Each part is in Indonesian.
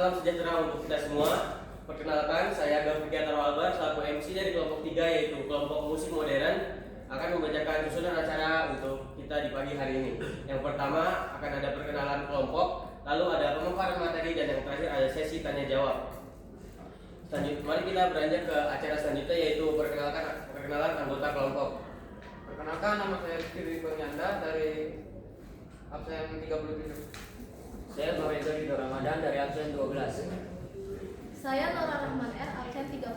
salam sejahtera untuk kita semua. Perkenalkan, saya Gafiki Ataro Albar selaku MC dari kelompok 3 yaitu kelompok musik modern akan membacakan susunan acara untuk kita di pagi hari ini. Yang pertama akan ada perkenalan kelompok, lalu ada pemaparan materi dan yang terakhir ada sesi tanya jawab. Selanjutnya, mari kita beranjak ke acara selanjutnya yaitu perkenalan anggota kelompok. Perkenalkan, nama saya Rizky Dwi Kurnianda dari absen 37. Saya Mawedo Ridho Ramadan dari absen 12. Saya Nora Rahman R, absen 31.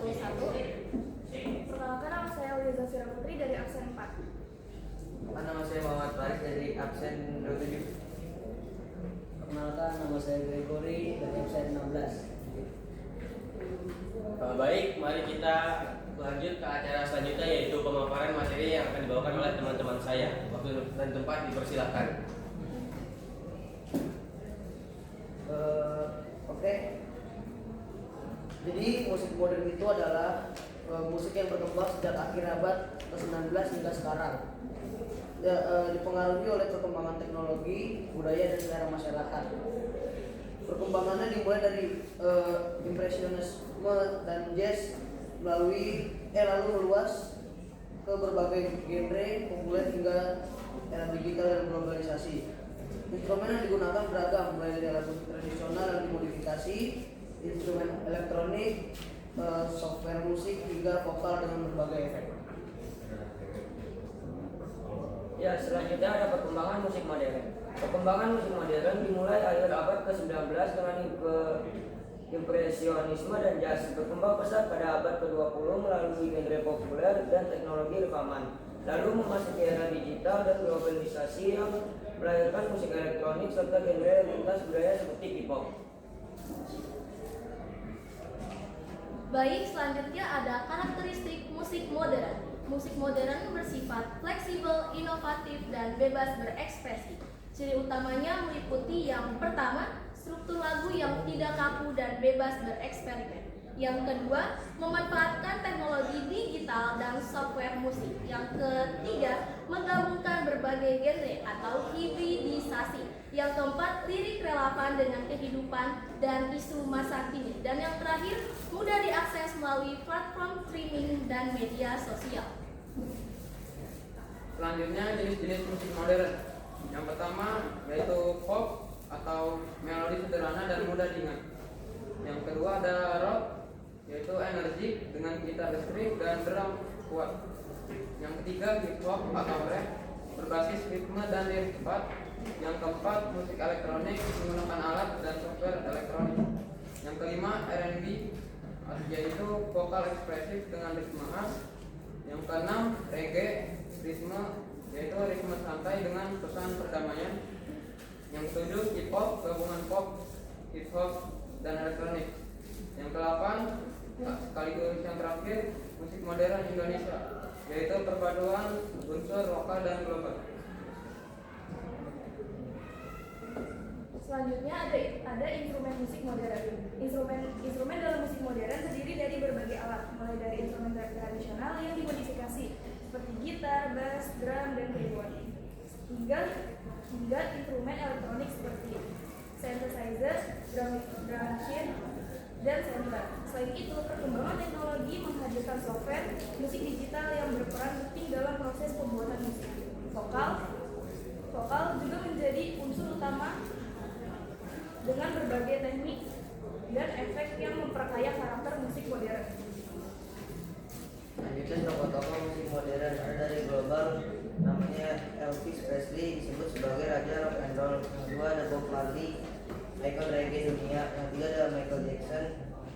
Perkenalkan, nama saya Uliza Sira Putri dari absen 4. Nama saya Muhammad Faris dari absen 27. Perkenalkan, nama saya Gregory dari absen 16. Baik, mari kita lanjut ke acara selanjutnya yaitu pemaparan materi yang akan dibawakan oleh teman-teman saya. Waktu dan tempat dipersilakan. Oke. Jadi musik modern itu adalah musik yang berkembang sejak akhir abad ke-19 hingga sekarang. Dipengaruhi oleh perkembangan teknologi, budaya dan selera masyarakat. Perkembangannya dimulai dari impresionisme dan jazz lalu meluas ke berbagai genre populer hingga era digital dan globalisasi. Instrumen yang digunakan beragam, mulai dari alat musik tradisional yang dimodifikasi, instrumen elektronik, software musik hingga vokal dengan berbagai efek. Ya, selanjutnya ada perkembangan musik modern. Perkembangan musik modern dimulai akhir abad ke-19 dengan impresionisme dan jazz. Berkembang pesat pada abad ke-20 melalui genre populer dan teknologi rekaman. Lalu memasuki era digital dan globalisasi yang melahirkan musik elektronik serta genre lintas budaya seperti K-pop. Baik, selanjutnya ada karakteristik musik modern. Musik modern bersifat fleksibel, inovatif, dan bebas berekspresi. Ciri utamanya meliputi yang pertama, struktur lagu yang tidak kaku dan bebas bereksperimen. Yang kedua, memanfaatkan teknologi digital dan software musik. Yang ketiga, menggabungkan berbagai genre atau hibridisasi. Yang keempat, lirik relevan dengan kehidupan dan isu masa kini. Dan yang terakhir, mudah diakses melalui platform streaming dan media sosial. Selanjutnya jenis-jenis musik modern. Yang pertama yaitu pop atau melodi sederhana dan mudah diingat. Yang kedua ada rock, yaitu energik dengan gitar listrik dan drum kuat. Yang ketiga hip hop atau rap berbasis ritme dan lirik cepat. Yang keempat musik elektronik menggunakan alat dan software elektronik. Yang kelima R&B yaitu vokal ekspresif dengan ritme khas. Yang keenam reggae yaitu ritme santai dengan pesan perdamaian. Yang ketujuh hip hop gabungan pop, hip hop dan elektronik. Yang ke-8 sekaligus yang terakhir musik modern Indonesia yaitu perpaduan unsur lokal dan global. Selanjutnya ada instrumen musik modern. Instrumen dalam musik modern terdiri dari berbagai alat, mulai dari instrumen tradisional yang dimodifikasi seperti gitar, bass, drum, dan keyboard, hingga instrumen elektronik seperti synthesizer, drum machine, dan sampler. Selain itu, perkembangan teknologi menghadirkan software musik digital yang berperan penting dalam proses pembuatan musik. Vokal juga menjadi unsur utama dengan berbagai teknik dan efek yang memperkaya karakter musik modern. Selanjutnya tokoh-tokoh musik modern ada dari global, namanya Elvis Presley, disebut sebagai raja rock and roll. Yang kedua ada Bob Marley, ikon reggae dunia. Yang ketiga ada Michael Jackson,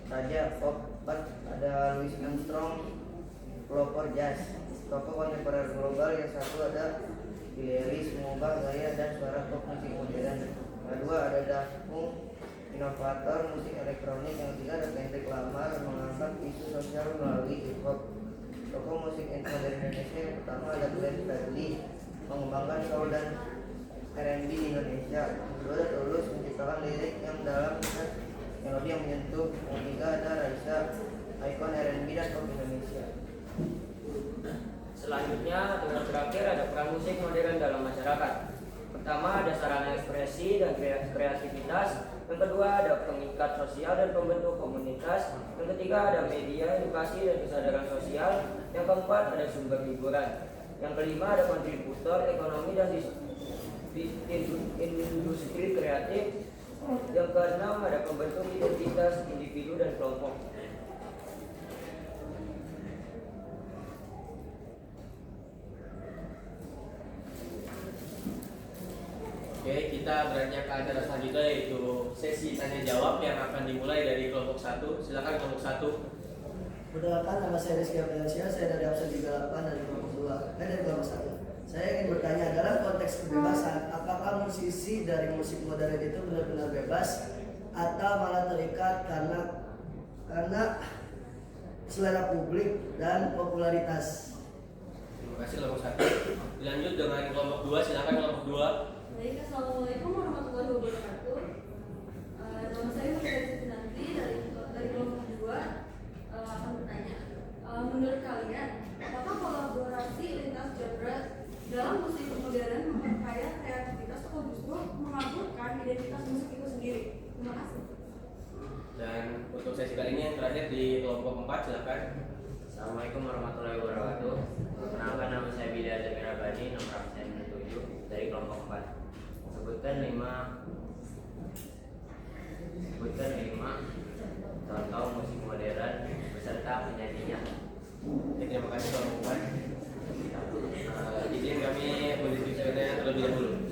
raja pop. Empat ada Louis Armstrong, pelopor jazz. Tokoh kontemporer global yang satu ada Billie Eilish, mengubah gaya dan suara pop musik modern. Yang kedua ada Daft Punk, inovator musik elektronik. Yang ketiga ada Kendrick Lamar, mengangkat isu sosial melalui hip hop. Tokoh musik modern Indonesia yang pertama ada Glenn Fredly, mengembangkan soul dan R&B di Indonesia. Yang kedua ada Tulus, menciptakan lirik yang dalam dan melodi yang menyentuh. Yang ketiga ada Raisa, ikon R&B dan pop Indonesia. Selanjutnya dengan terakhir ada peran musik modern dalam masyarakat. Pertama ada sarana ekspresi dan kreativitas. Yang kedua ada pengikat sosial dan pembentuk komunitas. Yang ketiga ada media, edukasi dan kesadaran sosial. Yang keempat ada sumber hiburan. Yang kelima ada kontributor ekonomi dan industri kreatif. Yang keenam ada pembentuk identitas individu dan kelompok. Oke, kita beranjak ke acara selanjutnya yaitu sesi tanya jawab yang akan dimulai dari kelompok 1. Silakan kelompok 1. Perkenalkan, nama saya Rizky Apriansyah, saya dari absen 38 dari kelompok 2, dari kelompok 1. Saya ingin bertanya, dalam konteks kebebasan, apakah musisi dari musik modern itu benar-benar bebas atau malah terikat karena selera publik dan popularitas? Terima kasih kelompok 1. Dilanjut dengan kelompok 2. Silakan kelompok 2. Baik, assalamualaikum warahmatullahi wabarakatuh. Nama saya Maria Nanti dari kelompok 2 akan bertanya. Menurut kalian, apakah kolaborasi lintas genre dalam musik modern memperkaya kreativitas atau justru mengaburkan identitas musik itu sendiri? Terima kasih. Dan untuk sesi kali ini yang terakhir di kelompok 4, silakan. Assalamualaikum warahmatullahi wabarakatuh. Perkenalkan, nama saya Bida Zamira Bani, nomor absen 7 dari kelompok 4. Sebutkan 5 contoh musik modern beserta penyanyinya. Oke, terima kasih kelompok 4. Izin kami mendiskusikannya terlebih dahulu.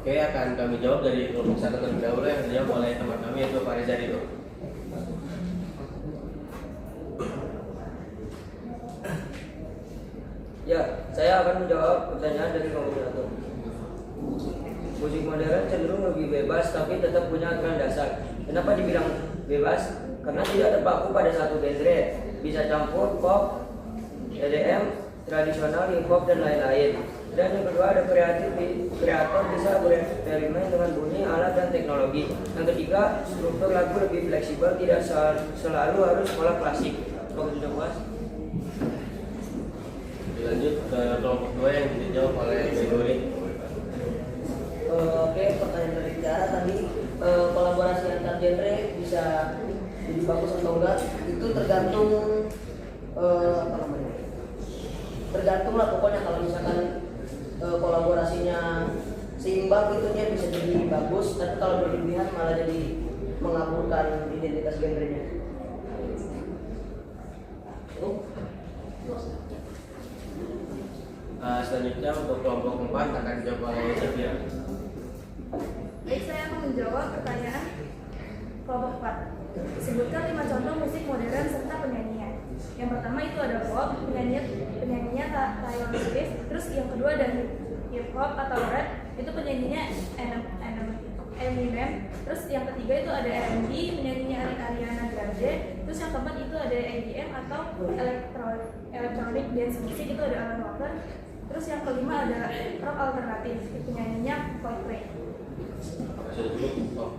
Oke, akan kami jawab dari kelompok 1 terlebih dahulu yang dijawab oleh teman kami yaitu Pak Reza Ridho. Ya, saya akan menjawab pertanyaan dari kelompok 1. Musik modern cenderung lebih bebas tapi tetap punya aturan dasar. Kenapa dibilang bebas? Karena tidak terpaku pada satu genre, bisa campur pop, EDM, tradisional, hip hop dan lain-lain. Dan yang kedua ada kreator bisa bereksperimen dengan bunyi, alat dan teknologi. Yang ketiga, struktur lagu lebih fleksibel, tidak selalu harus sekolah klasik. Bagus, sudah puas? Dilanjut ke kelompok 2 yang dijawab oleh Gregory. Oke, pertanyaan dari Tiara tadi, kolaborasi antar genre bisa jadi bagus atau enggak? Itu tergantung tergantung lah pokoknya. Kalau misalkan kolaborasinya seimbang itu dia bisa jadi bagus, tapi kalau berlebihan malah jadi mengaburkan identitas genrenya. Selanjutnya untuk kelompok 4 akan dijawab oleh Safira. Baik, saya akan menjawab pertanyaan kelompok 4. Sebutkan 5 contoh musik modern serta penyanyinya. Yang pertama itu ada pop, penyanyinya Taylor Swift. Terus yang kedua ada hip hop atau rap, itu penyanyinya Eminem. Terus yang ketiga itu ada R&B, penyanyinya Ariana Grande. Terus yang keempat itu ada EDM atau electronic dance music, itu ada Alan Walker. Terus yang kelima ada rock alternatif, penyanyinya Coldplay. Apakah sudah cukup? Oh,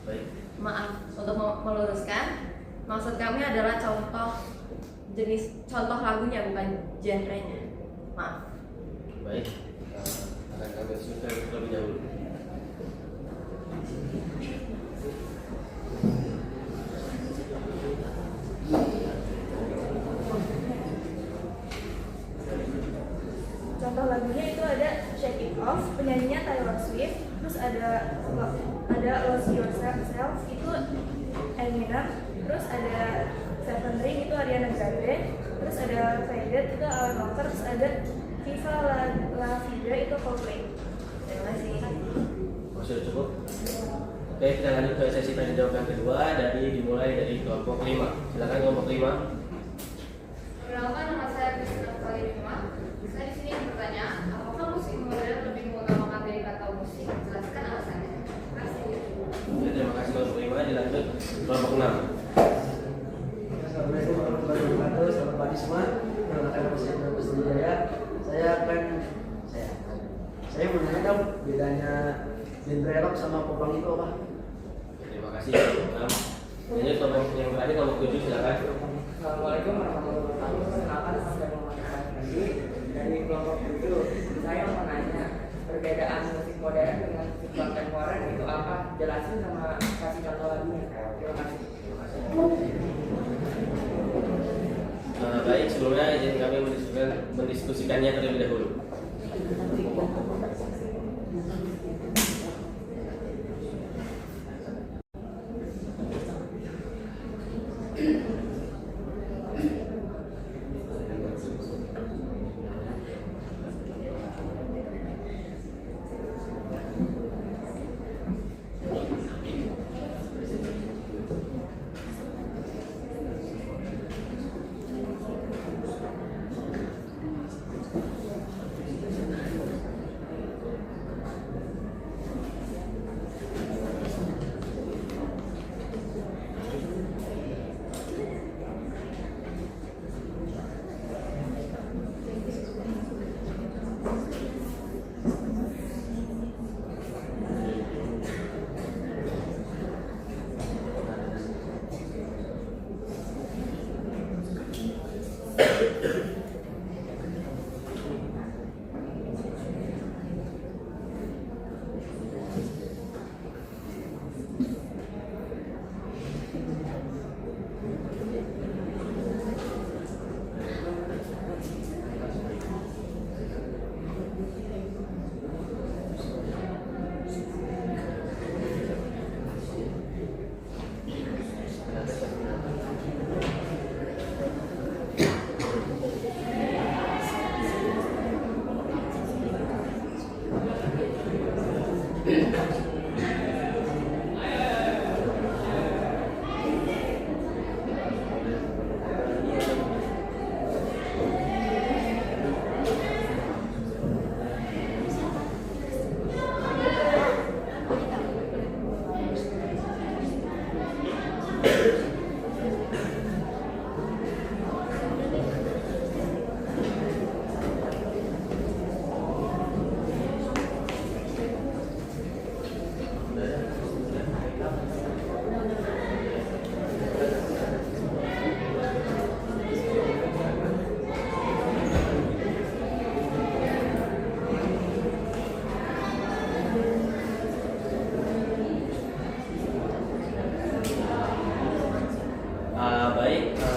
baik. Maaf, untuk meluruskan, maksud kami adalah contoh lagunya bukan genrenya. Maaf. Baik, akan kami diskusikan terlebih dahulu. Contoh lagunya itu ada Shake It Off, penyanyinya Taylor Swift, terus ada Lose Yourself itu Eminem, terus ada Seven Ring itu Ariana Grande, terus ada Faded itu Alan Walker, terus ada Viva La Vida itu Coldplay. Terima kasih. Sudah cukup? Oke, kita lanjut ke sesi tanya jawab yang kedua dimulai dari kelompok 5. Silakan kelompok 5. Perkenalkan, nama saya Kristina Salirima. Saya di sini bertanya, apakah musik modern lebih mengutamakan lirik atau musik? Jelaskan alasannya. Terima kasih. Oke, terima kasih kelompok 5. Dilanjut kelompok 6. Assalamualaikum warahmatullahi wabarakatuh. Selamat pagi semua. Perkenalkan nama saya Bambus Wijaya. Saya mau nanya dong, bedanya genre rock sama popang itu apa? Terima kasih kelompok 6. Lanjut kelompok yang terakhir kelompok 7. Silakan. Assalamualaikum warahmatullahi wabarakatuh. Perkenalkan, saya Muhammad Andi dari kelompok 7. Saya mau nanya, perbedaan musik modern dengan musik kontemporer itu apa? Jelasin sama kasih contoh lagunya. Terima kasih. Baik, sebelumnya izin kami mendiskusikannya terlebih dahulu.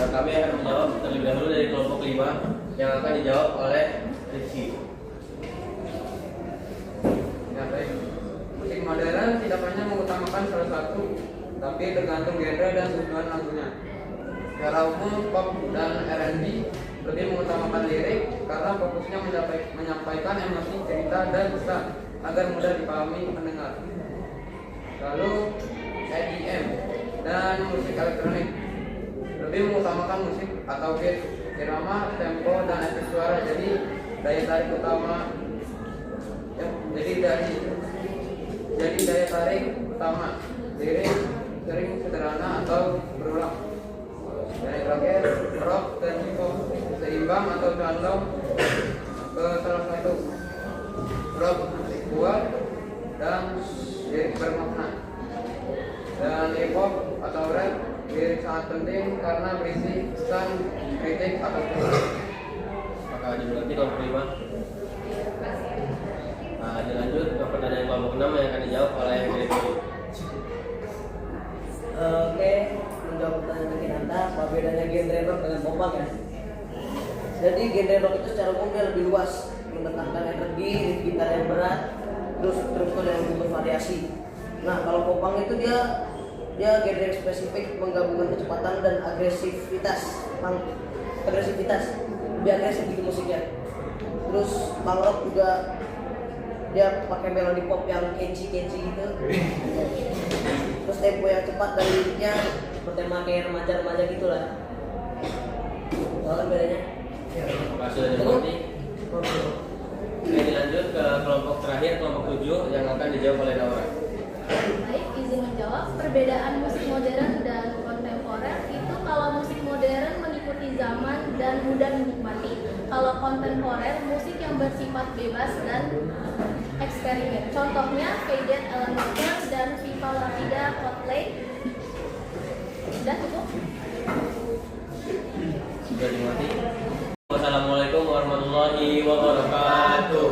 Kami akan menjawab terlebih dahulu dari kelompok 5 yang akan dijawab oleh Rizky. Ya, baik. Musik modern tidak hanya mengutamakan salah satu, tapi tergantung genre dan tujuan lagunya. Secara umum, pop dan R&B lebih mengutamakan lirik karena fokusnya menyampaikan emosi, cerita, dan pesan agar mudah dipahami pendengar. Lalu EDM dan musik elektronik lebih mengutamakan musik atau beat, irama, tempo, dan efek suara. Jadi daya tarik utama lirik sering sederhana atau berulang. Dan yang terakhir, rock dan hip hop seimbang atau condong ke salah satu. Rock musik kuat dan lirik bermakna. Dan hip hop atau rap lirik sangat penting karena berisi pesan, kritik atau kritik. Apakah dimengerti kelompok 5? Nah, dilanjut ke pertanyaan kelompok 6 yang akan dijawab oleh Gregory. Oke, menjawab pertanyaan dari Nanta, apa bedanya genre rock dengan popang ya? Jadi genre rock itu secara umum dia lebih luas, menekankan energi, gitar yang berat, terus struktur yang lebih bervariasi. Nah, kalau popang itu dia genre yang spesifik menggabungkan kecepatan dan agresivitas, lebih agresif gitu musiknya. Terus punk rock juga dia pakai melodi pop yang catchy gitu. Terus tempo yang cepat dan liriknya bertema kayak remaja-remaja gitulah. Tahu kan bedanya? Apakah sudah dimengerti? Oke, dilanjut ke kelompok terakhir, kelompok 7 yang akan dijawab oleh Naura. Baik, izin menjawab. Perbedaan musik modern dan kontemporer itu kalau musik modern mengikuti zaman dan mudah dinikmati. Kalau kontemporer musik yang bersifat bebas dan eksperimen. Contohnya Faded, Alan Walker, dan Viva La Vida Coldplay. Sudah cukup? Sudah dimengerti? Wassalamualaikum warahmatullahi wabarakatuh.